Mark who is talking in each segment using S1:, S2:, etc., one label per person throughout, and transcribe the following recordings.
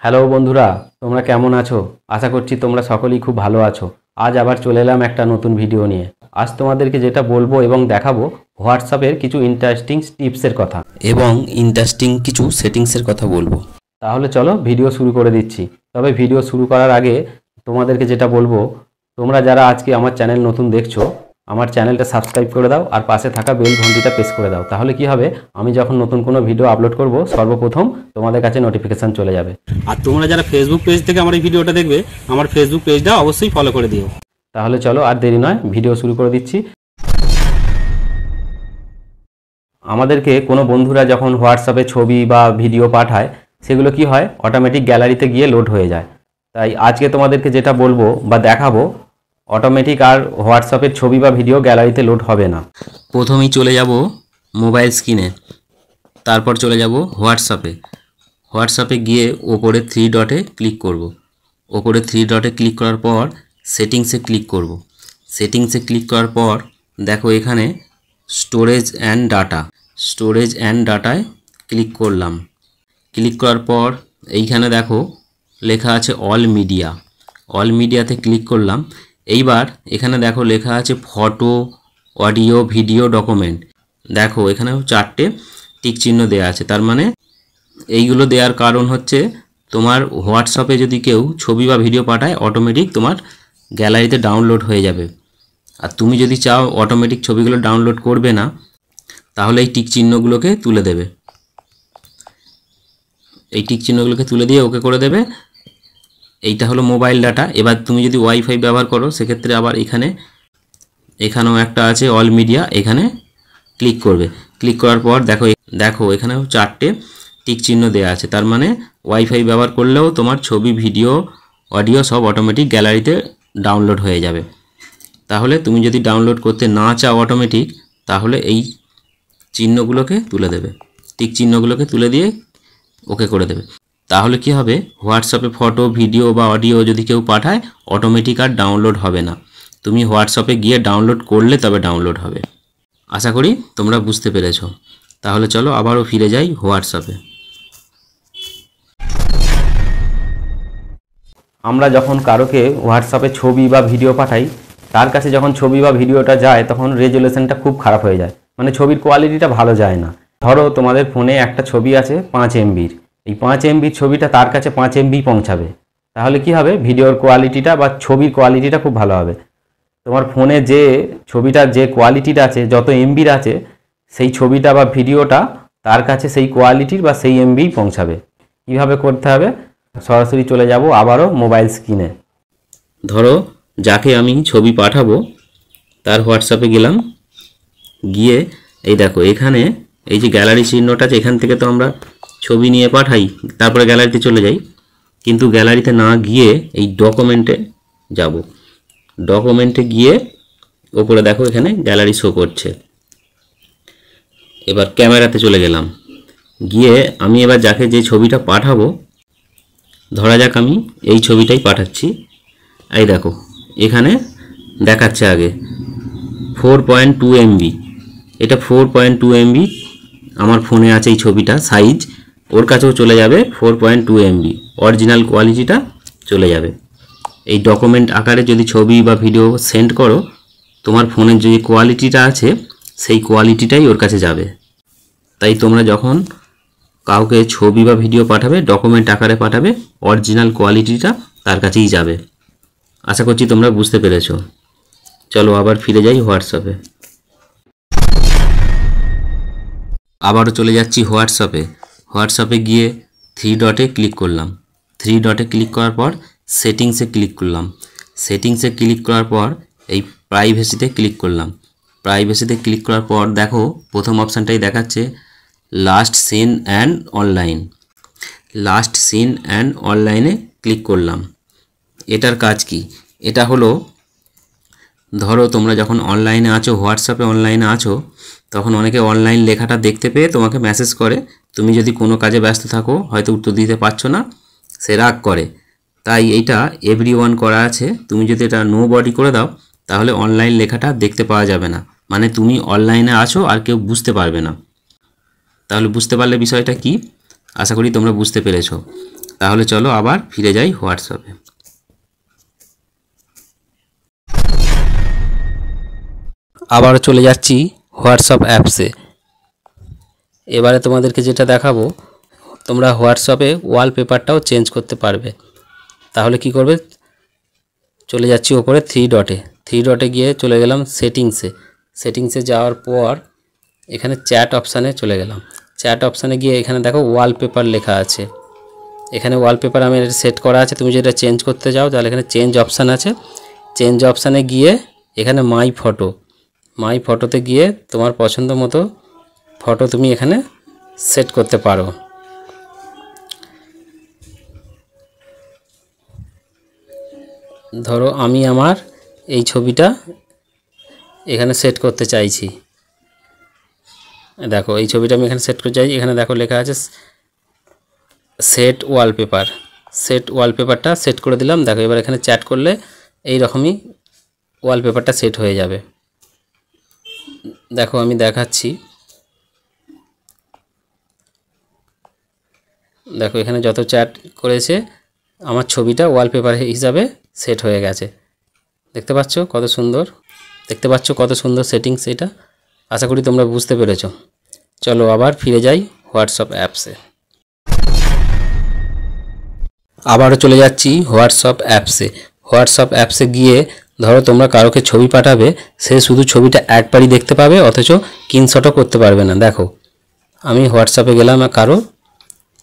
S1: Hello বন্ধুরা, তোমরা কেমন আছো? আশা করছি তোমরা সকলেই খুব ভালো আছো। আজ আবার চলে এলাম একটা নতুন ভিডিও নিয়ে। আজ তোমাদেরকে যেটা বলবো এবং দেখাবো হোয়াটসঅ্যাপের কিছু ইন্টারেস্টিং টিপসের কথা
S2: এবং ইন্টারেস্টিং কিছু সেটিংসের কথা বলবো।
S1: তাহলে চলো ভিডিও শুরু করে দিচ্ছি। তবে ভিডিও শুরু করার আগে তোমাদেরকে যেটা বলবো, তোমরা যারা আজকে আমার চ্যানেল নতুন দেখছো, আমার চ্যানেলটা সাবস্ক্রাইব করে দাও আর পাশে থাকা বেল ঘন্টিটা প্রেস করে দাও। তাহলে কি হবে, আমি যখন নতুন কোনো ভিডিও আপলোড করব সর্বপ্রথম তোমাদের কাছে নোটিফিকেশান চলে যাবে।
S3: আর তোমরা যারা ফেসবুক পেজ থেকে আমার এই ভিডিওটা দেখবে, আমার ফেসবুক পেজটা অবশ্যই ফলো করে দিও।
S1: তাহলে চলো আর দেরি নয়, ভিডিও শুরু করে দিচ্ছি। আমাদেরকে কোনো বন্ধুরা যখন হোয়াটসঅ্যাপে ছবি বা ভিডিও পাঠায়, সেগুলো কি হয়, অটোমেটিক গ্যালারিতে গিয়ে লোড হয়ে যায়। তাই আজকে তোমাদেরকে যেটা বলবো বা দেখাবো, অটোমেটিক আর হোয়াটসঅ্যাপের ছবি বা ভিডিও গ্যালারিতে লোড হবে না।
S2: প্রথমেই চলে যাব মোবাইল স্ক্রিনে, তারপর চলে যাব হোয়াটসঅ্যাপে গিয়ে ওপরে থ্রি ডটে ক্লিক করব। ওপরে থ্রি ডটে ক্লিক করার পর সেটিংসে ক্লিক করব। সেটিংসে ক্লিক করার পর দেখো এখানে স্টোরেজ অ্যান্ড ডাটায় ক্লিক করলাম। ক্লিক করার পর এইখানে দেখো লেখা আছে অল মিডিয়াতে ক্লিক করলাম। এইবার এখানে দেখো লেখা আছে ফটো, অডিও, ভিডিও, ডকুমেন্ট। দেখো এখানেও 4টে টিক চিহ্ন দেওয়া আছে। তার মানে এইগুলো দেওয়ার কারণ হচ্ছে তোমার হোয়াটসঅ্যাপে যদি কেউ ছবি বা ভিডিও পাঠায়, অটোমেটিক তোমার গ্যালারিতে ডাউনলোড হয়ে যাবে। আর তুমি যদি চাও অটোমেটিক ছবিগুলো ডাউনলোড করবে না, তাহলে এই টিক চিহ্নগুলোকে তুলে দেবে। এই টিক চিহ্নগুলোকে তুলে দিয়ে ওকে করে দেবে। এইটা হলো মোবাইল ডাটা। এবার তুমি যদি ওয়াইফাই ব্যবহার করো, সেক্ষেত্রে আবার এখানেও একটা আছে অল মিডিয়া, এখানে ক্লিক করবে। ক্লিক করার পর দেখো এখানেও 4টে টিক চিহ্ন দেওয়া আছে। তার মানে ওয়াইফাই ব্যবহার করলেও তোমার ছবি, ভিডিও, অডিও সব অটোমেটিক গ্যালারিতে ডাউনলোড হয়ে যাবে। তাহলে তুমি যদি ডাউনলোড করতে না চাও অটোমেটিক, তাহলে এই চিহ্নগুলোকে তুলে দেবে, টিক চিহ্নগুলোকে তুলে দিয়ে ওকে করে দেবে। তাহলে কি হবে, হোয়াটসঅ্যাপে ফটো, ভিডিও বা অডিও যদি কেউ পাঠায়, অটোমেটিক আর ডাউনলোড হবে না। তুমি হোয়াটসঅ্যাপে গিয়ে ডাউনলোড করলে তবে ডাউনলোড হবে। আশা করি তোমরা বুঝতে পেরেছো। তাহলে চলো আবারও ফিরে যাই হোয়াটসঅ্যাপে।
S1: আমরা যখন কারোকে হোয়াটসঅ্যাপে ছবি বা ভিডিও পাঠাই, তার কাছে যখন ছবি বা ভিডিওটা যায়, তখন রেজুলেশনটা খুব খারাপ হয়ে যায়, মানে ছবির কোয়ালিটিটা ভালো যায় না। ধরো তোমাদের ফোনে একটা ছবি আছে 5 MBর, এই 5 MBর ছবিটা তার কাছে 5 MB পৌঁছাবে। তাহলে কি হবে, ভিডিওর কোয়ালিটিটা বা ছবির কোয়ালিটিটা খুব ভালো হবে। তোমার ফোনে যে ছবিটার যে কোয়ালিটিটা আছে, যত MBর আছে, সেই ছবিটা বা ভিডিওটা তার কাছে সেই কোয়ালিটির বা সেই MB পৌঁছাবে। কীভাবে করতে হবে, সরাসরি চলে যাব আবারও মোবাইল স্ক্রিনে।
S2: ধরো যাকে আমি ছবি পাঠাবো তার হোয়াটসঅ্যাপে গেলাম, গিয়ে এই দেখো এখানে এই যে গ্যালারি চিহ্নটা আছে, এখান থেকে তো আমরা ছবি নিয়ে পাঠাই, তারপরে গ্যালারিতে চলে যাই। কিন্তু গ্যালারিতে না গিয়ে এই ডকুমেন্টে যাব। ডকুমেন্টে গিয়ে ওপরে দেখো এখানে গ্যালারি শো করছে। এবার ক্যামেরাতে চলে গেলাম, গিয়ে আমি এবার যাকে যে ছবিটা পাঠাবো, ধরা যাক আমি এই ছবিটাই পাঠাচ্ছি। এই দেখো এখানে দেখাচ্ছে আগে 4.2 MB। এটা 4.2 MB আমার ফোনে আছে। এই ছবিটা সাইজ ওর কাছেও চলে যাবে 4.2 MB, অরিজিনাল কোয়ালিটিটা চলে যাবে। এই ডকুমেন্ট আকারে যদি ছবি বা ভিডিও সেন্ড করো, তোমার ফোনের যে কোয়ালিটিটা আছে সেই কোয়ালিটিটাই ওর কাছে যাবে। তাই তোমরা যখন কাউকে ছবি বা ভিডিও পাঠাবে, ডকুমেন্ট আকারে পাঠাবে, অরিজিনাল কোয়ালিটিটা তার কাছেই যাবে। আশা করছি তোমরা বুঝতে পেরেছো। চলো আবার ফিরে যাই হোয়াটসঅ্যাপে। আবারও চলে যাচ্ছি হোয়াটসঅ্যাপে গিয়ে থ্রি ডটে ক্লিক করলাম। থ্রি ডটে ক্লিক করার পর সেটিংসে ক্লিক করলাম। সেটিংসে ক্লিক করার পর এই প্রাইভেসিতে ক্লিক করলাম। প্রাইভেসিতে ক্লিক করার পর দেখো প্রথম অপশানটাই দেখাচ্ছে লাস্ট সিন অ্যান্ড অনলাইনে ক্লিক করলাম। এটার কাজ কি? এটা হলো, ধরো তোমরা যখন অনলাইনে আছো, হোয়াটসঅ্যাপে অনলাইনে আছো, তখন অনেকে অনলাইন লেখাটা দেখতে পেয়ে তোমাকে মেসেজ করে। তুমি যদি কোনো কাজে ব্যস্ত থাকো, হয়তো উত্তর দিতে পারছো না, সে রাগ করে। তাই এইটা এভরিওয়ান করা আছে। তুমি যদি এটা নো বডি করে দাও, তাহলে অনলাইন লেখাটা দেখতে পাওয়া যাবে না, মানে তুমি অনলাইনে আছো আর কেউ বুঝতে পারবে না। তাহলে বুঝতে পারলে বিষয়টা কি? আশা করি তোমরা বুঝতে পেরেছো। তাহলে চলো আবার ফিরে যাই হোয়াটসঅ্যাপে। আবারও চলে যাচ্ছি হোয়াটসঅ্যাপ অ্যাপসে। এবারে তোমাদেরকে যেটা দেখাবো, তোমরা হোয়াটসঅ্যাপে ওয়ালপেপারটাও চেঞ্জ করতে পারবে। তাহলে কি করবে, চলে যাচ্ছি ওপরে থ্রি ডটে গিয়ে চলে গেলাম সেটিংসে যাওয়ার পর এখানে চ্যাট অপশানে চলে গেলাম। চ্যাট অপশানে গিয়ে এখানে দেখো ওয়ালপেপার লেখা আছে। এখানে ওয়ালপেপার আমি এটা সেট করা আছে। তুমি যেটা চেঞ্জ করতে যাও তাহলে এখানে চেঞ্জ অপশান আছে। চেঞ্জ অপশানে গিয়ে এখানে মাই ফটোতে গিয়ে তোমার পছন্দ মতো ফটো তুমি এখানে সেট করতে পারো। ধরো আমি আমার এই ছবিটা এখানে সেট করতে চাইছি। দেখো এই ছবিটা আমি এখানে সেট করতে চাইছি। এখানে দেখো লেখা আছে সেট ওয়ালপেপারটা সেট করে দিলাম। দেখো এবার এখানে চ্যাট করলে এই রকমই ওয়ালপেপারটা সেট হয়ে যাবে। দেখো আমি দেখাচ্ছি। দেখো এখানে যত চ্যাট করেছে আমার ছবিটা ওয়ালপেপার হিসাবে সেট হয়ে গেছে। দেখতে পাচ্ছ কত সুন্দর সেটিংস এটা। আশা করি তোমরা বুঝতে পেরেছো। চলো আবার ফিরে যাই হোয়াটসঅ্যাপ অ্যাপসে। আবারও চলে যাচ্ছি হোয়াটসঅ্যাপ অ্যাপসে গিয়ে ধরো তোমরা কারোকে ছবি পাঠাবে, সে শুধু ছবিটা একবারই দেখতে পাবে, অথচ স্ক্রিনশটও করতে পারবে না। দেখো আমি হোয়াটসঅ্যাপে গেলাম কারো,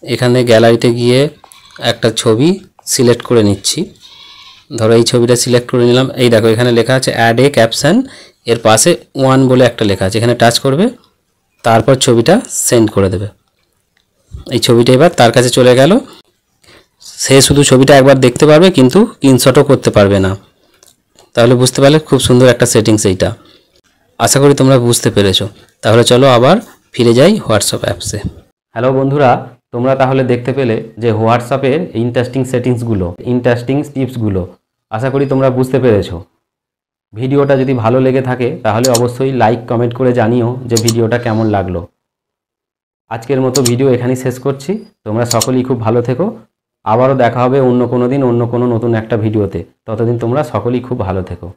S2: এখানে গ্যালারিতে গিয়ে একটা ছবি সিলেক্ট করে নিচ্ছি। ধরো এই ছবিটা সিলেক্ট করে নিলাম। এই দেখো এখানে লেখা আছে অ্যাড এ ক্যাপশন, এর পাশে 1 বলে একটা লেখা আছে, এখানে টাচ করবে, তারপর ছবিটা সেন্ড করে দেবে। এই ছবিটা এবার তার কাছে চলে গেল। সে শুধু ছবিটা একবার দেখতে পারবে, কিন্তু স্ক্রিনশটও করতে পারবে না। তাহলে বুঝতে পারলে খুব সুন্দর একটা সেটিংস এইটা। আশা করি তোমরা বুঝতে পেরেছো। তাহলে চলো আবার ফিরে যাই হোয়াটসঅ্যাপ অ্যাপসে।
S1: হ্যালো বন্ধুরা, তোমরা তাহলে দেখতে পেলে যে হোয়াটসঅ্যাপের ইন্টারেস্টিং সেটিংসগুলো, ইন্টারেস্টিং টিপসগুলো। আশা করি তোমরা বুঝতে পেরেছো। ভিডিওটা যদি ভালো লেগে থাকে তাহলে অবশ্যই লাইক কমেন্ট করে জানিও যে ভিডিওটা কেমন লাগলো। আজকের মতো ভিডিও এখানেই শেষ করছি। তোমরা সকলেই খুব ভালো থেকো। আবারও দেখা হবে অন্য কোনো দিন অন্য কোনো নতুন একটা ভিডিওতে। ততদিন তোমরা সকলেই খুব ভালো থেকো।